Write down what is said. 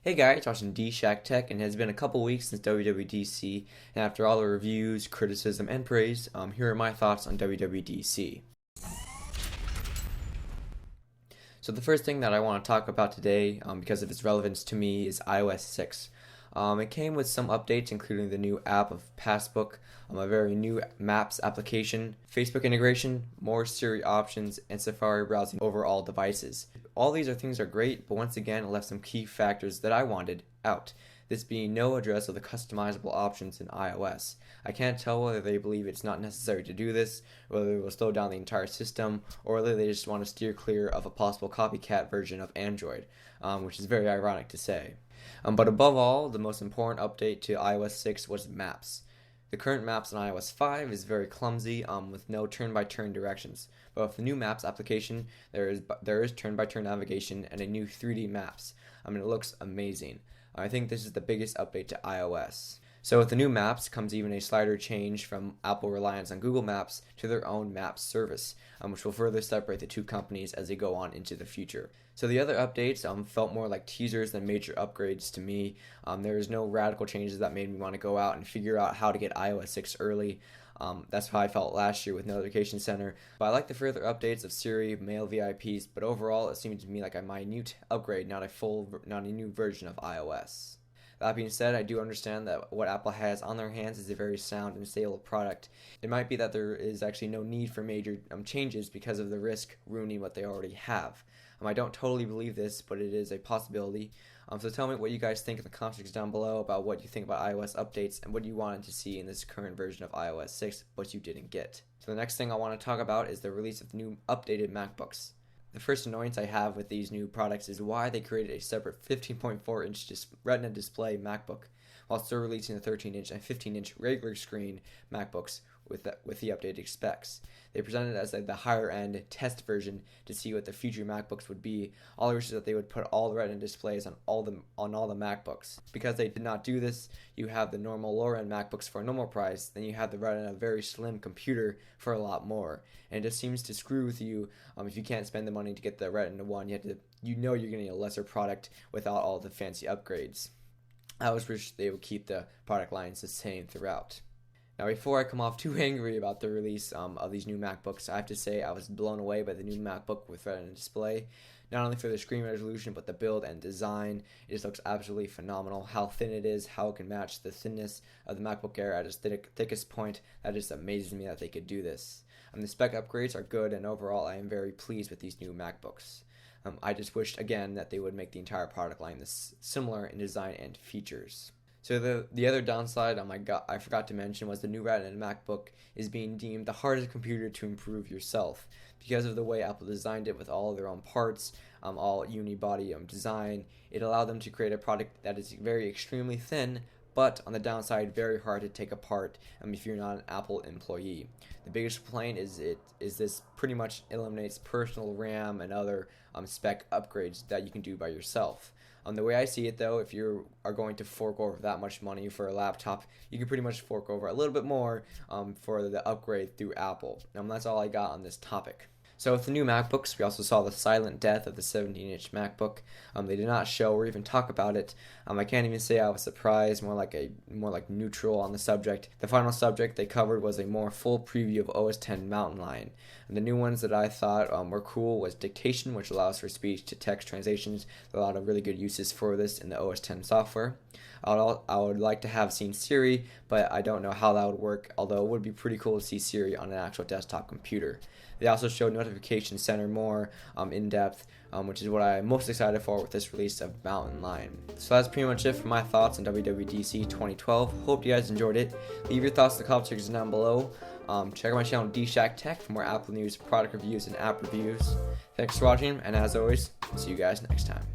Hey guys, watching DshackTech, and it has been a couple weeks since WWDC, and after all the reviews, criticism, and praise, here are my thoughts on WWDC. So the first thing that I want to talk about today, because of its relevance to me, is iOS 6. It came with some updates, including the new app of Passbook, a very new Maps application, Facebook integration, more Siri options, and Safari browsing over all devices. All these things are great, but once again it left some key factors that I wanted out. This being no address of the customizable options in iOS. I can't tell whether they believe it's not necessary to do this, whether it will slow down the entire system, or whether they just want to steer clear of a possible copycat version of Android, which is very ironic to say. But above all, the most important update to iOS 6 was Maps. The current Maps on iOS 5 is very clumsy, with no turn-by-turn directions. But with the new Maps application, there is turn-by-turn navigation and a new 3D Maps. It looks amazing. I think this is the biggest update to iOS. So with the new Maps comes even a slider change from Apple reliance on Google Maps to their own Maps service, which will further separate the two companies as they go on into the future. So the other updates felt more like teasers than major upgrades to me. There is no radical changes that made me want to go out and figure out how to get iOS 6 early. That's how I felt last year with Notification Center. But I like the further updates of Siri, Mail VIPs, but overall it seemed to me like a minute upgrade, not a new version of iOS. That being said, I do understand that what Apple has on their hands is a very sound and stable product. It might be that there is actually no need for major changes because of the risk ruining what they already have. I don't totally believe this, but it is a possibility. So tell me what you guys think in the comments down below about what you think about iOS updates and what you wanted to see in this current version of iOS 6, but you didn't get. So the next thing I want to talk about is the release of new updated MacBooks. The first annoyance I have with these new products is why they created a separate 15.4-inch Retina display MacBook while still releasing the 13-inch and 15-inch regular screen MacBooks with the updated specs. They presented it as the higher end test version to see what the future MacBooks would be. All I wish is that they would put all the Retina displays on all the MacBooks. Because they did not do this, you have the normal lower end MacBooks for a normal price, then you have the Retina very slim computer for a lot more. And it just seems to screw with you if you can't spend the money to get the Retina one. You're going to get a lesser product without all the fancy upgrades. I always wish they would keep the product lines the same throughout. Now, before I come off too angry about the release of these new MacBooks, I have to say I was blown away by the new MacBook with Retina display. Not only for the screen resolution, but the build and design. It just looks absolutely phenomenal. How thin it is, how it can match the thinness of the MacBook Air at its thickest point. That just amazes me that they could do this. The spec upgrades are good, and overall I am very pleased with these new MacBooks. I just wished, again, that they would make the entire product line similar in design and features. So the other downside I forgot to mention was the new Retina MacBook is being deemed the hardest computer to improve yourself. Because of the way Apple designed it with all of their own parts, all unibody design, it allowed them to create a product that is very extremely thin, but on the downside, very hard to take apart if you're not an Apple employee. The biggest complaint is this pretty much eliminates personal RAM and other spec upgrades that you can do by yourself. The way I see it, though, if you are going to fork over that much money for a laptop, you can pretty much fork over a little bit more for the upgrade through Apple. That's all I got on this topic. So with the new MacBooks, we also saw the silent death of the 17-inch MacBook. They did not show or even talk about it. I can't even say I was surprised, more like neutral on the subject. The final subject they covered was a more full preview of OS X Mountain Lion. And the new ones that I thought were cool was dictation, which allows for speech-to-text translations. There are a lot of really good uses for this in the OS X software. I would like to have seen Siri, but I don't know how that would work, although it would be pretty cool to see Siri on an actual desktop computer. They also showed Notification Center more in depth, which is what I'm most excited for with this release of Mountain Lion. So that's pretty much it for my thoughts on WWDC 2012. Hope you guys enjoyed it. Leave your thoughts in the comment section down below. Check out my channel DshackTech for more Apple news, product reviews, and app reviews. Thanks for watching, and as always, see you guys next time.